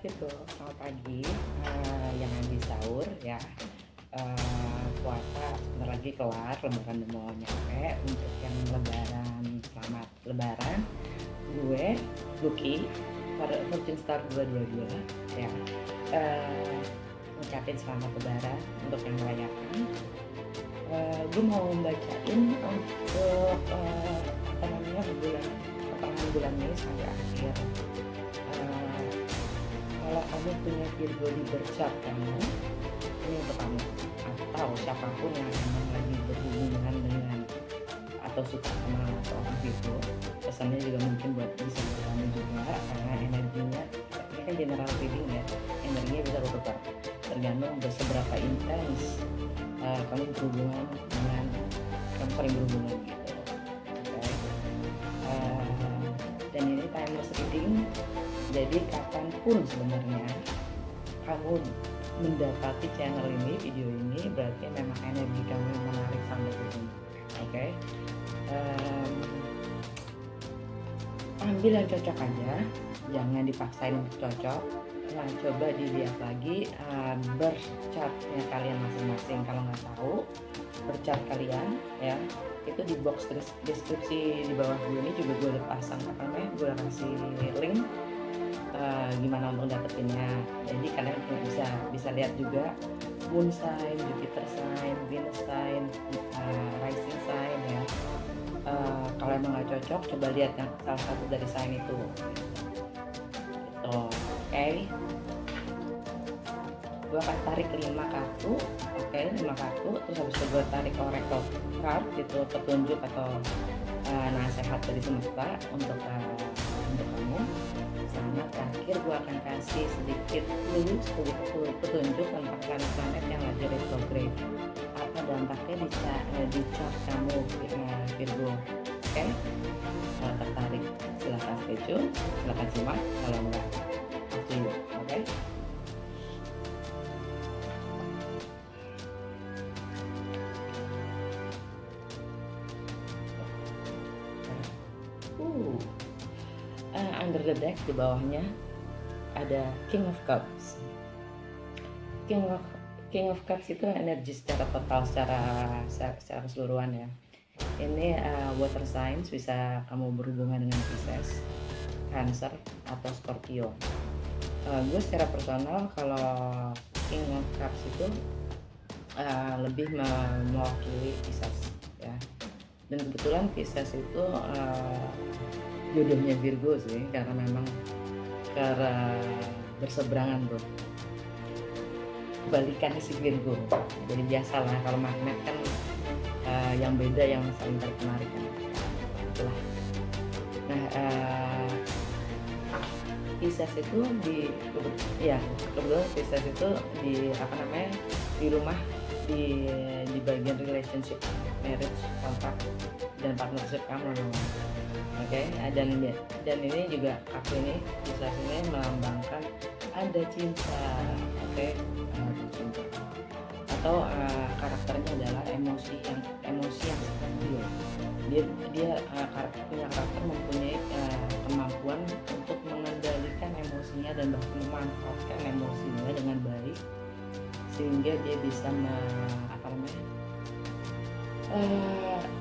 gitu. Selamat pagi, yang habis sahur ya. Puasa sebentar lagi kelar, lebaran udah mau nyampe. Untuk yang lebaran, selamat lebaran. Gue, Lucky, Fortune Star 222 ya. Ngucapin selamat lebaran untuk yang merayakan. Gue mau bacain untuk pertengahan bulan ini sampai akhir. Kalau kamu punya Virgo di birth chart kamu, ini untuk kamu atau siapapun yang memang lagi berhubungan dengan atau suka sama seorang Virgo, pesannya juga mungkin bisa buat kamu juga, karena energinya ini kan general reading ya, energinya bisa bertukar tergantung seberapa intens kamu berhubungan dengan kamu sering berhubungan gitu. Dan ini timeless reading, jadi kapanpun sebenarnya kamu mendapati channel ini, video ini, berarti memang energi kamu yang menarik sampai ke sini. Oke. Ambil yang cocok aja, jangan dipaksain untuk cocok. Nah, coba dilihat lagi birth chartnya kalian masing-masing. Kalau nggak tahu birth chart kalian ya, itu di box deskripsi di bawah gue ini juga gue udah pasang gue udah kasih link gimana untuk dapetinnya. Jadi kalian bisa lihat juga moon sign, Jupiter sign, Venus sign, rising sign ya. Kalau emang nggak cocok, coba lihat yang salah satu dari sign itu gitu. Oke. Gue akan tarik 5 kartu. Oke, 5 kartu, terus habis itu gue tarik oracle card gitu, petunjuk atau nasihat dari semesta untuk kamu. Sama terakhir gue akan kasih sedikit petunjuk tentang planet-planet yang lagi retrograde, apa dampaknya di chart kamu Virgo. Oke, kalau tertarik silahkan stay tune, silahkan simak, kalau enggak up to you. Oke. Under the deck di bawahnya ada King of Cups. King of Cups itu energi secara total, secara keseluruhan ya. Ini water signs, bisa kamu berhubungan dengan Pisces, Cancer atau Scorpio. Gue secara personal kalau King of Cups itu lebih mewakili Pisces ya. Dan kebetulan Pisces itu jodohnya Virgo sih, karena memang berseberangan tuh kebalikannya si Virgo. Jadi biasalah kalau magnet kan yang beda yang saling tertarik kan, itulah. Nah, Pisces itu kebetulan Pisces itu di rumah di bagian relationship, marriage, kontrak dan partnership kamu. Oke, dan ini juga kartu ini bisa sini melambangkan ada cinta. Oke, cinta atau karakternya adalah emosi yang stabil. Dia punya karakter, mempunyai kemampuan untuk mengendalikan emosinya dan bahkan memanfaatkan emosinya dengan baik, sehingga dia bisa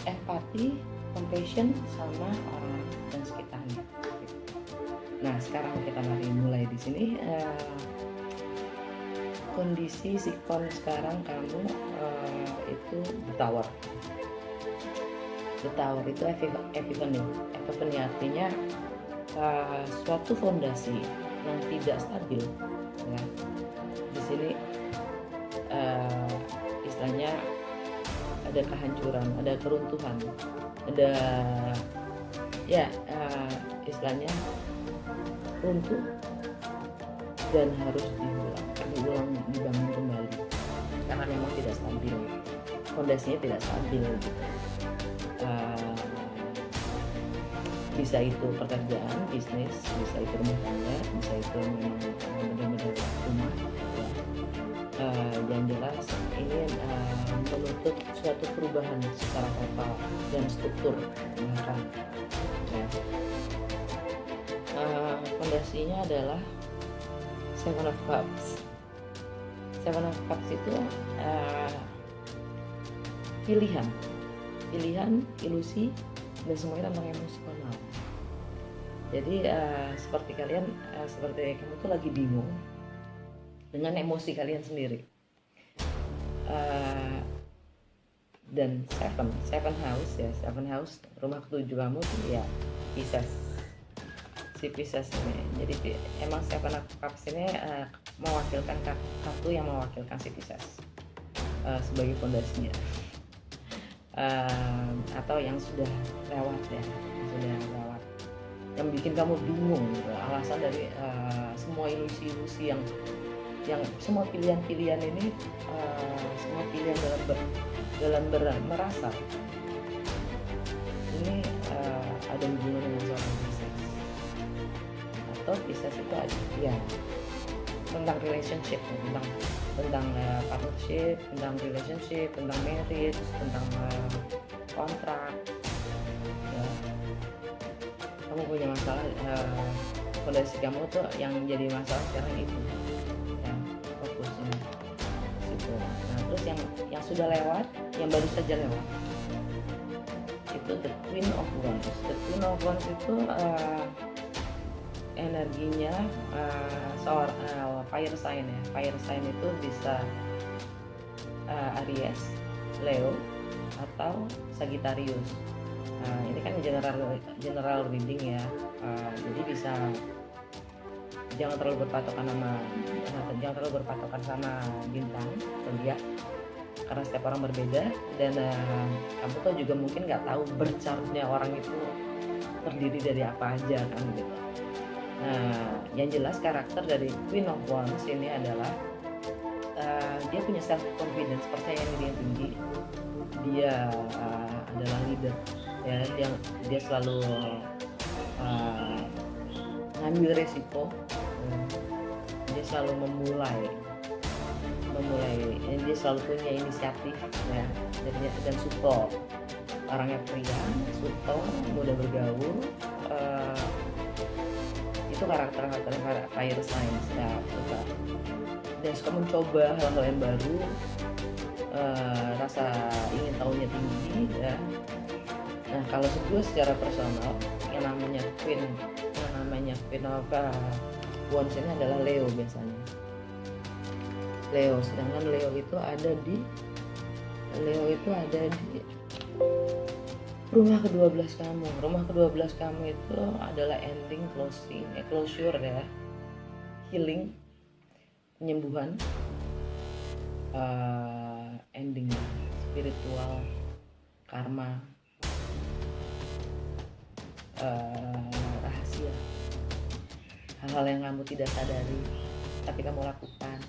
empati, compassion sama orang dan sekitarnya. Nah, sekarang kita mulai di sini. Kondisi sikon sekarang kamu itu the tower. The tower itu epiphany artinya suatu fondasi yang tidak stabil ya. Di sini istilahnya ada kehancuran, ada keruntuhan, ada istilahnya runtuh dan harus dibangun kembali karena memang tidak stabil, fondasinya tidak stabil gitu. Bisa itu pekerjaan, bisnis, bisa itu rumah tangga, bisa itu memang benar-benar rumah ya. Yang jelas ini menuntut suatu perubahan secara total dan struktur bahkan ya. Fondasinya adalah Seven of Cups. Seven of Cups itu pilihan, ilusi, dan semuanya tentang emosional. Jadi seperti kamu tuh lagi bingung dengan emosi kalian sendiri. Dan seven house, rumah ketujuh kamu tuh ya Pisces. Si Pisces ini. Jadi emang Seven of Cups ini mewakilkan kartu yang mewakilkan si Pisces sebagai fondasinya. Atau yang sudah lewat ya, yang bikin kamu bingung gitu. Alasan dari semua ilusi-ilusi yang semua pilihan-pilihan ini, semua pilihan dalam merasa ini ada hubungan dengan seorang Pisces, atau Pisces itu ada ya tentang relationship, tentang partnership, tentang relationship, tentang marriage, tentang kontrak ya. Kamu punya masalah, fondasi kamu tuh yang jadi masalah sekarang itu ya, fokusnya situ. Nah terus yang sudah lewat, yang baru saja lewat itu the Queen of Wands. The Queen of Wands itu energinya fire sign ya. Fire sign itu bisa Aries, Leo, atau Sagittarius. Ini kan general reading ya. Jadi bisa jangan terlalu berpatokan sama bintang zodiak, karena setiap orang berbeda, dan kamu tuh juga mungkin nggak tahu berchartnya orang itu terdiri dari apa aja kan gitu. Nah, yang jelas karakter dari Queen of Wands ini adalah dia punya self confidence, percaya diri yang tinggi. Dia adalah leader ya, dia selalu ngambil resiko. Dia selalu memulai, dia selalu punya inisiatif ya, dan support. Orangnya pria, support, mudah bergaul. Itu karakter fire signs ya, suka dan suka mencoba hal-hal yang baru, rasa ingin tahunya tinggi ya. Nah kalau gue secara personal, yang namanya Queen of Wands ini adalah Leo biasanya. Sedangkan Leo itu ada di rumah ke-12 kamu. Rumah ke-12 kamu itu adalah ending, closure ya, healing, penyembuhan, ending, spiritual, karma, rahasia, hal-hal yang kamu tidak sadari tapi kamu lakukan,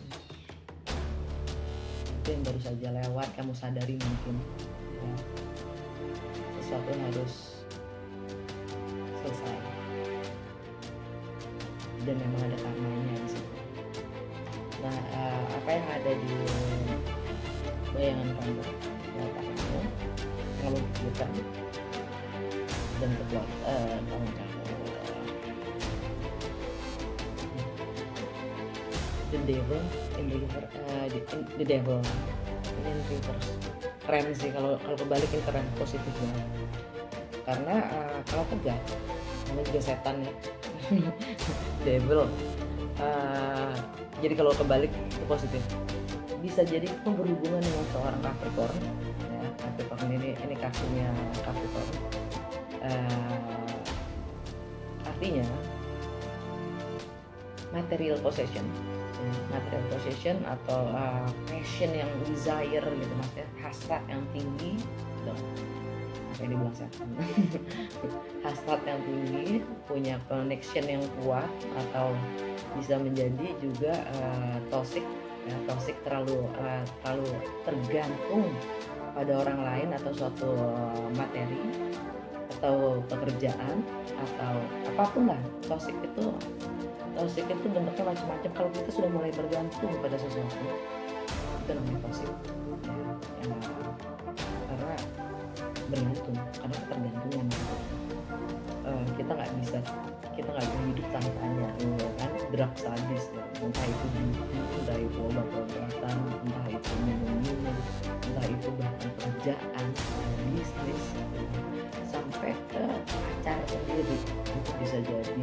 itu yang baru saja lewat, kamu sadari mungkin ya. Sesuatu harus selesai dan memang ada karmanya di situ. Nah, apa yang ada di bayangan kamu, kamu pikirkan dan berbuat kamu the devil in reverse. Keren sih kalau kebalikin, keren, positif banget. Karena kalau tegar, kamu juga setan ya. Devil. Jadi kalau kebalik itu positif. Bisa jadi kamu berhubungan dengan seorang Capricorn. Ya, Capricorn ini kartunya Capricorn. Artinya material possession atau passion yang desire gitu, maksudnya hasrat yang tinggi dong. Apa yang dibilang setan? Hasrat yang tinggi, punya connection yang kuat, atau bisa menjadi juga toxic terlalu tergantung pada orang lain atau suatu materi atau pekerjaan atau apapun lah. Toxic itu bentuknya macam-macam. Kalau kita sudah mulai bergantung pada sesuatu, itu namanya toxic ya, karena bergantung, karena ketergantungan. kita nggak bisa hidup tanpanya, ya kan? Drug sadis ya, entah itu buku, entah itu obat-obatan, entah itu minum-minum, entah itu bahkan kerjaan, bisnis, sampai ke pacar sendiri itu bisa jadi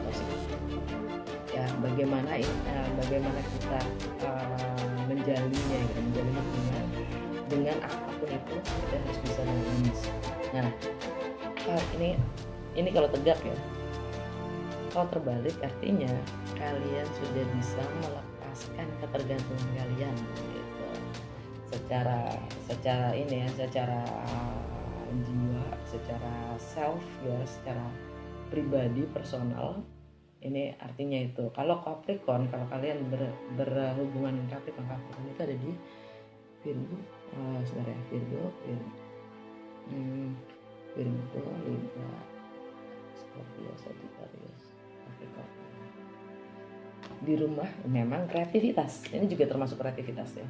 toxic. Ya, bagaimana kita menjalinnya, ya, menjalin hubungan dengan apapun itu, kita harus bisa manage. Nah, ini kalau tegak ya. Kalau terbalik artinya kalian sudah bisa melepaskan ketergantungan kalian gitu. Secara ini ya, secara jiwa, secara self ya, secara pribadi personal. Ini artinya itu. Kalau Capricorn, kalau kalian berhubungan dengan Capricorn itu ada di Virgo, Virgo, Libra, Scorpio, Sagittarius, Capricorn. Di rumah memang kreativitas, ini juga termasuk kreativitas ya.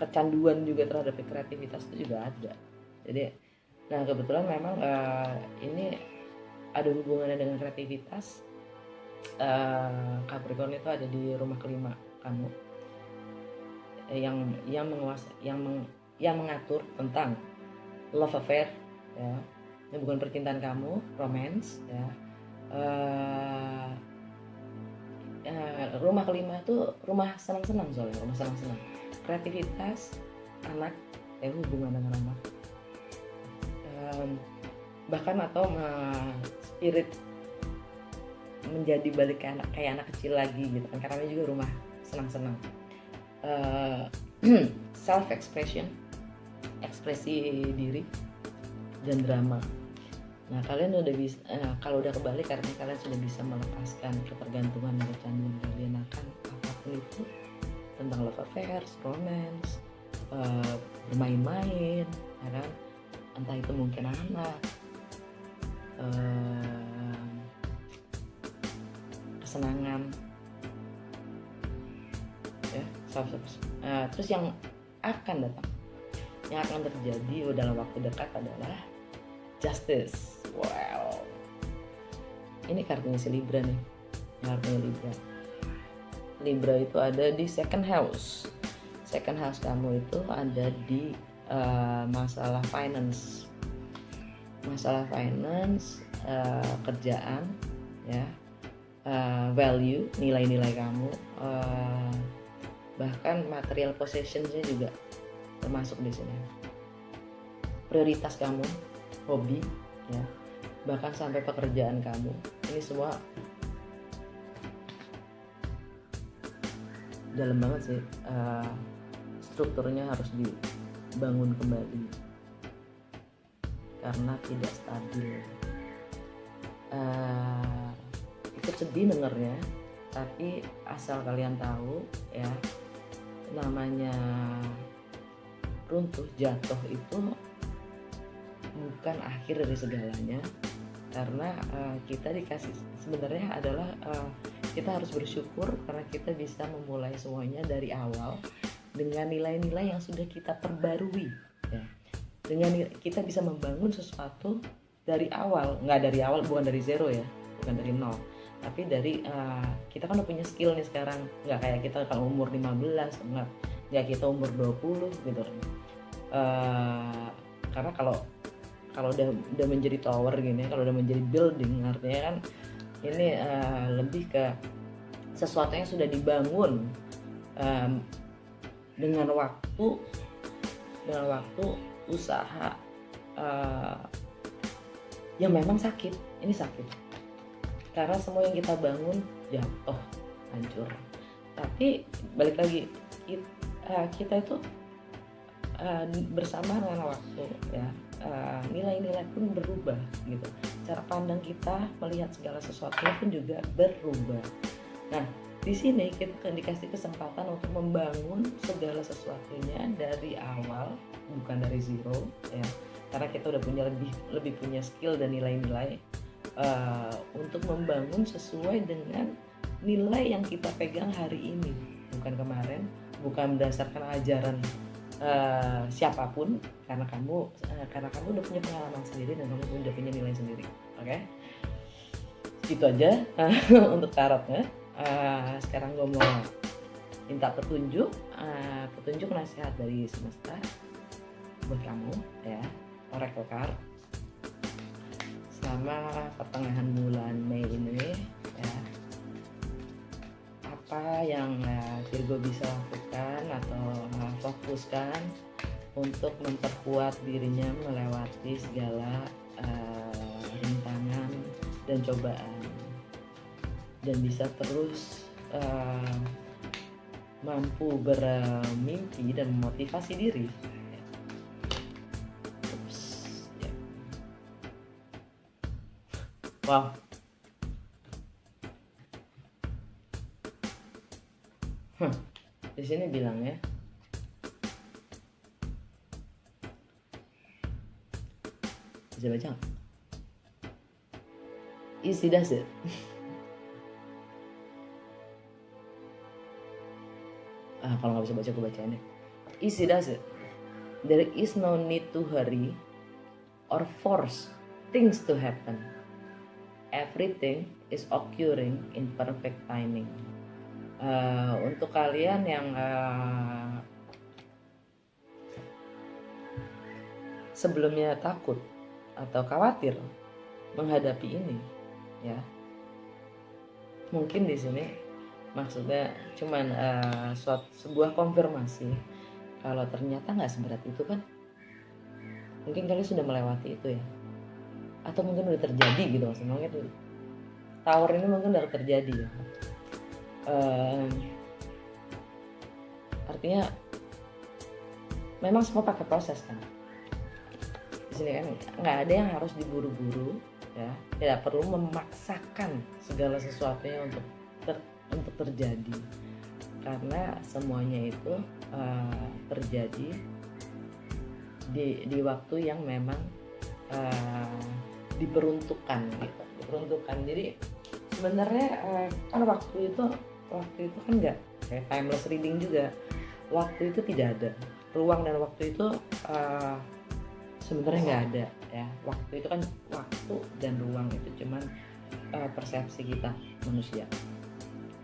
Kecanduan juga terhadap kreativitas itu juga ada. Jadi, nah kebetulan memang ini ada hubungannya dengan kreativitas. Capricorn itu ada di rumah kelima kamu, yang mengatur tentang love affair ya. Ini bukan percintaan kamu, romance ya. Rumah kelima itu rumah senang-senang, soalnya rumah senang-senang, kreativitas, anak ya, hubungan dengan anak, bahkan atau spirit menjadi balik kayak anak kecil lagi gitu kan, karena ini juga rumah senang-senang. Self expression, ekspresi diri, dan drama. Nah, kalian udah bisa, kalau udah kebalik karena kalian sudah bisa melepaskan ketergantungan dan kecanduan kalian akan apapun itu, tentang love affairs, romance, bermain-main, ya kan? Entah itu mungkin anak, kesenangan, ya, terus yang akan datang, yang akan terjadi dalam waktu dekat adalah justice. Wow, ini kartunya si Libra nih, kartunya Libra itu ada di second house. Second house kamu itu ada di masalah finance, kerjaan ya, value, nilai-nilai kamu, bahkan material possessionsnya juga termasuk di sini. Prioritas kamu, hobi ya, bahkan sampai pekerjaan kamu, ini semua dalam banget sih. Strukturnya harus dibangun kembali karena tidak stabil. Ikut sedih dengernya, tapi asal kalian tahu ya, namanya runtuh, jatuh itu bukan akhir dari segalanya. Karena kita dikasih, sebenarnya adalah kita harus bersyukur karena kita bisa memulai semuanya dari awal dengan nilai-nilai yang sudah kita perbarui ya. Dengan kita bisa membangun sesuatu dari awal, bukan dari zero ya, bukan dari nol, tapi dari kita kan udah punya skill nih sekarang, nggak kayak kita kalau umur 15, nggak kita umur 20 gitu kan. Karena kalau udah menjadi tower gini, kalau udah menjadi building, artinya kan ini lebih ke sesuatu yang sudah dibangun dengan waktu, usaha, yang memang sakit. Ini sakit karena semua yang kita bangun jatuh, hancur. Tapi balik lagi, kita itu bersama dengan waktu ya, nilai-nilai pun berubah gitu. Cara pandang kita melihat segala sesuatu pun juga berubah. Nah, di sini kita akan dikasih kesempatan untuk membangun segala sesuatunya dari awal, bukan dari zero ya. Karena kita udah punya lebih punya skill dan nilai-nilai untuk membangun sesuai dengan nilai yang kita pegang hari ini, bukan kemarin, bukan berdasarkan ajaran siapapun, karena kamu udah punya pengalaman sendiri dan kamu udah punya nilai sendiri. Oke, itu aja untuk tarotnya. Sekarang gue mau minta petunjuk nasihat dari semesta buat kamu ya, Oracle card selama pertengahan bulan Mei ini ya. Apa yang Virgo bisa lakukan atau fokuskan untuk memperkuat dirinya melewati segala rintangan dan cobaan, dan bisa terus mampu bermimpi dan memotivasi diri. Wow. Di sini bilangnya bisa baca nggak? Easy does it. Kalau nggak bisa baca, gue bacain deh. Easy does it. There is no need to hurry or force things to happen. Everything is occurring in perfect timing. Untuk kalian yang sebelumnya takut atau khawatir menghadapi ini, ya, mungkin di sini maksudnya cuman sebuah konfirmasi kalau ternyata nggak seberat itu kan. Mungkin kalian sudah melewati itu ya, atau mungkin udah terjadi gitu, maksudnya mungkin tower ini mungkin udah terjadi ya. Artinya memang semua pakai proses kan. Di sini kan nggak ada yang harus diburu-buru ya, tidak perlu memaksakan segala sesuatunya untuk terjadi, karena semuanya itu terjadi di waktu yang memang diperuntukkan gitu, diperuntukkan. Jadi sebenarnya kan waktu itu kan nggak kayak timeless reading juga. Waktu itu tidak ada, ruang dan waktu itu sebenarnya nggak ada ya. Waktu itu kan, waktu dan ruang itu cuman persepsi kita manusia,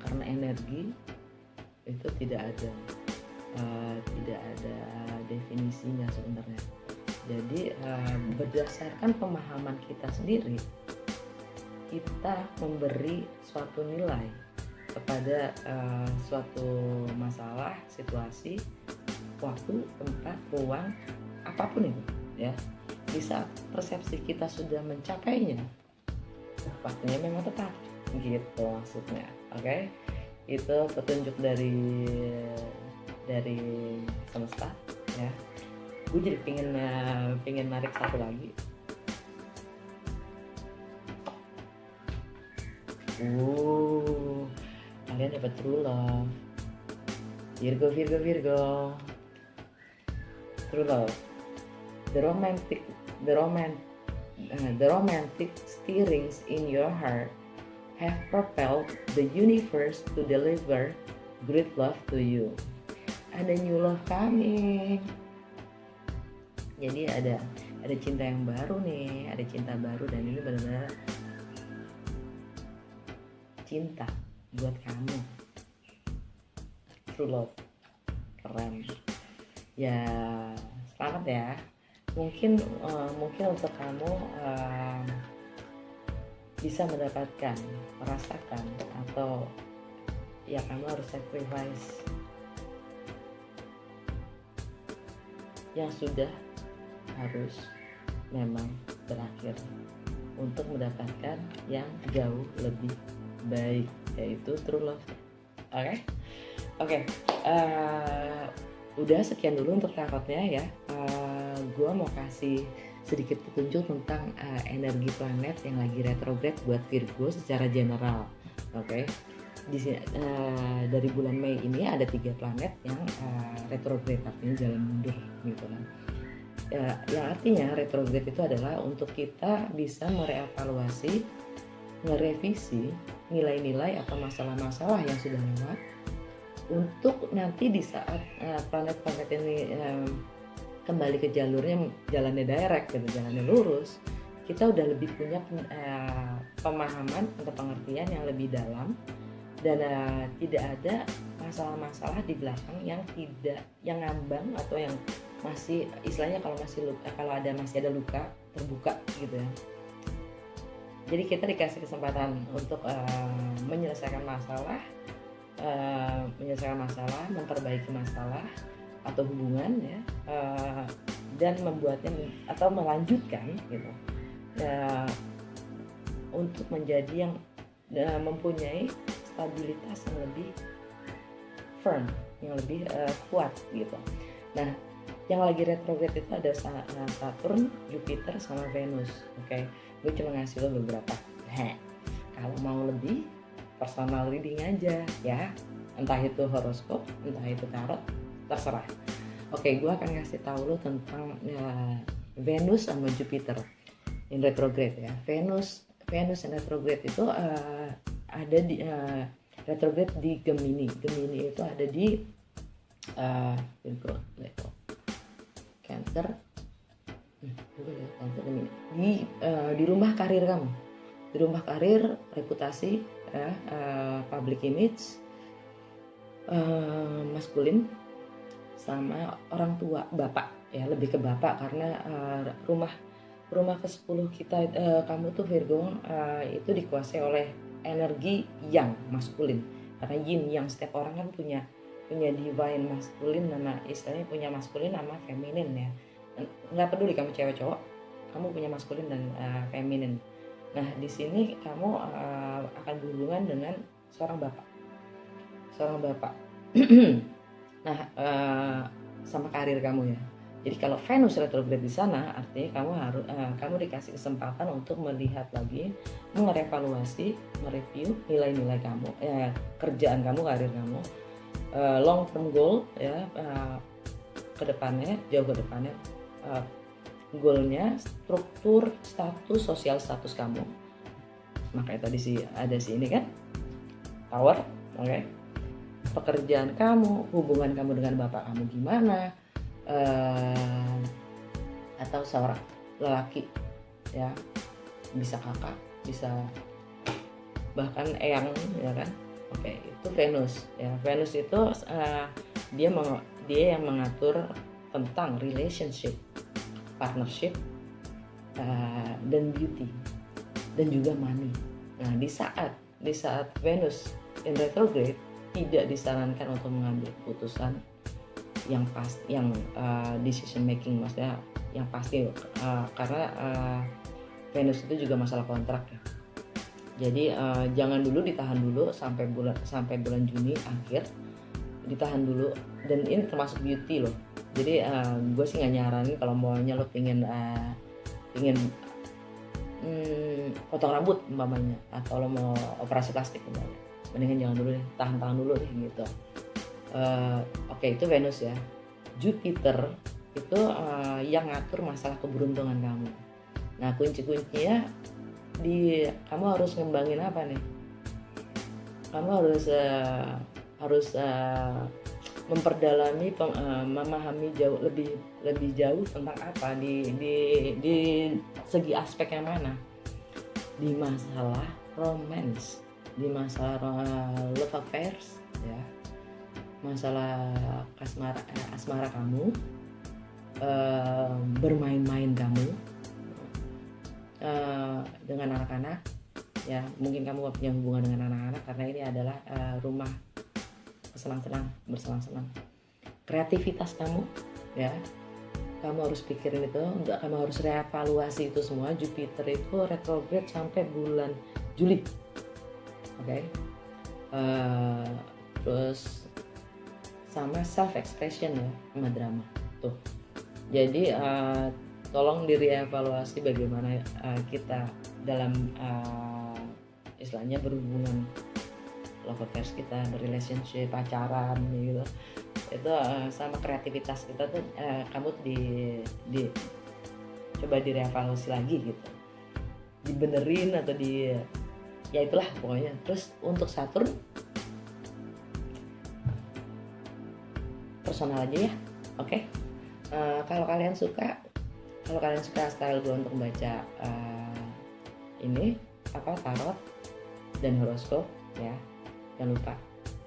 karena energi itu tidak ada definisinya sebenarnya. Jadi berdasarkan pemahaman kita sendiri, kita memberi suatu nilai kepada suatu masalah, situasi, waktu, tempat, ruang, apapun itu ya. Di saat persepsi kita sudah mencapainya, waktunya memang tepat gitu maksudnya. Oke? Itu petunjuk dari semesta ya. Gue jadi pengen narik satu lagi. Kalian dapat true love. Virgo. True love. The romantic stirrings in your heart have propelled the universe to deliver great love to you. Ada new love coming. Jadi ada cinta yang baru nih, ada cinta baru, dan ini benar-benar cinta buat kamu. True love, keren. Ya, selamat ya. Mungkin untuk kamu bisa mendapatkan, merasakan, atau ya kamu harus sacrifice yang sudah harus memang berakhir untuk mendapatkan yang jauh lebih baik, yaitu true love. Oke. Udah sekian dulu untuk tarotnya ya. Gue mau kasih sedikit petunjuk tentang energi planet yang lagi retrograde buat Virgo secara general. Oke. Di sini dari bulan Mei ini ada 3 planet yang retrograde, artinya jalan mundur gitu kan. Yang artinya retrograde itu adalah untuk kita bisa merevaluasi, ngerevisi nilai-nilai atau masalah-masalah yang sudah lewat untuk nanti di saat planet-planet ini kembali ke jalurnya, jalannya direct gitu, jalannya lurus, kita udah lebih punya pemahaman atau pengertian yang lebih dalam, dan tidak ada masalah-masalah di belakang yang ngambang atau yang masih istilahnya kalau masih ada luka terbuka gitu ya. Jadi kita dikasih kesempatan untuk menyelesaikan masalah, memperbaiki masalah atau hubungan ya, dan membuatnya atau melanjutkan gitu untuk menjadi yang mempunyai stabilitas yang lebih firm, yang lebih kuat gitu. Nah, yang lagi retrograde itu ada Saturn, Jupiter, sama Venus. Oke, gue cuma ngasih lo beberapa. Kalau mau lebih personal reading aja ya, entah itu horoskop, entah itu tarot, terserah. Oke, gue akan ngasih tahu lo tentang Venus sama Jupiter in retrograde ya. Venus in retrograde itu ada di retrograde di Gemini. Gemini itu ada di Virgo, Leo, Cancer, di rumah karir kamu, di rumah karir, reputasi, public image, maskulin, sama orang tua, bapak ya, lebih ke bapak karena rumah ke-10 kita, kamu tuh Virgo, itu dikuasai oleh energi yang maskulin, karena yin yang setiap orang kan punya divine maskulin, nama istilahnya punya maskulin sama feminin ya. Nggak peduli kamu cewek cowok, kamu punya maskulin dan feminin. Nah di sini kamu akan berhubungan dengan seorang bapak. Nah sama karir kamu ya. Jadi kalau Venus retrograde di sana, artinya kamu dikasih kesempatan untuk melihat lagi, mengevaluasi, mereview nilai-nilai kamu, kerjaan kamu, karir kamu, long term goal ya, jauh ke depannya, goalnya, struktur, status, sosial status kamu. Makanya tadi ada ini kan, Tower, oke. Pekerjaan kamu, hubungan kamu dengan bapak kamu gimana? Atau seorang lelaki ya, bisa kakak, bisa bahkan eyang ya kan. Oke, itu Venus ya. Venus itu dia yang mengatur tentang relationship, partnership, dan beauty, dan juga money. Nah di saat Venus in retrograde, tidak disarankan untuk mengambil keputusan yang decision making, maksudnya yang pasti, karena Venus itu juga masalah kontrak ya. Jadi jangan dulu, ditahan dulu sampai bulan Juni akhir, ditahan dulu. Dan ini termasuk beauty loh. Jadi gue sih nggak nyaranin kalau maunya lo pingin potong rambut umpamanya, atau lo mau operasi plastik umpamanya, mendingan jangan dulu deh, tahan dulu deh gitu. Oke, itu Venus ya. Jupiter itu yang ngatur masalah keberuntungan kamu. Nah kunci-kuncinya kamu harus ngembangin apa nih? Kamu harus memperdalami, memahami lebih jauh tentang apa di segi aspek yang mana, di masalah romance, di masalah love affairs ya, masalah asmara kamu, bermain-main kamu dengan anak-anak ya. Mungkin kamu gak punya hubungan dengan anak-anak karena ini adalah rumah bersenang-senang. Kreativitas kamu ya, kamu harus pikirin itu, kamu harus reevaluasi itu semua. Jupiter itu retrograde sampai bulan Juli, oke. Terus sama self expression ya, sama drama tuh. Jadi tolong dirievaluasi bagaimana kita dalam istilahnya berhubungan, love affairs kita, relationship, pacaran gitu. Itu sama kreativitas kita tuh kamu coba direvaluasi lagi gitu, dibenerin atau ya itulah pokoknya. Terus untuk Saturn personal aja ya. Oke. Kalau kalian suka style gue untuk membaca ini tarot dan horoskop ya, jangan lupa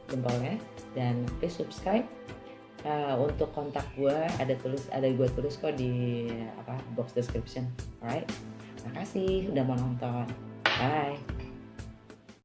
jempolnya dan please subscribe. Untuk kontak gue ada gue tulis kok di box description. Alright, makasih udah mau nonton. Bye.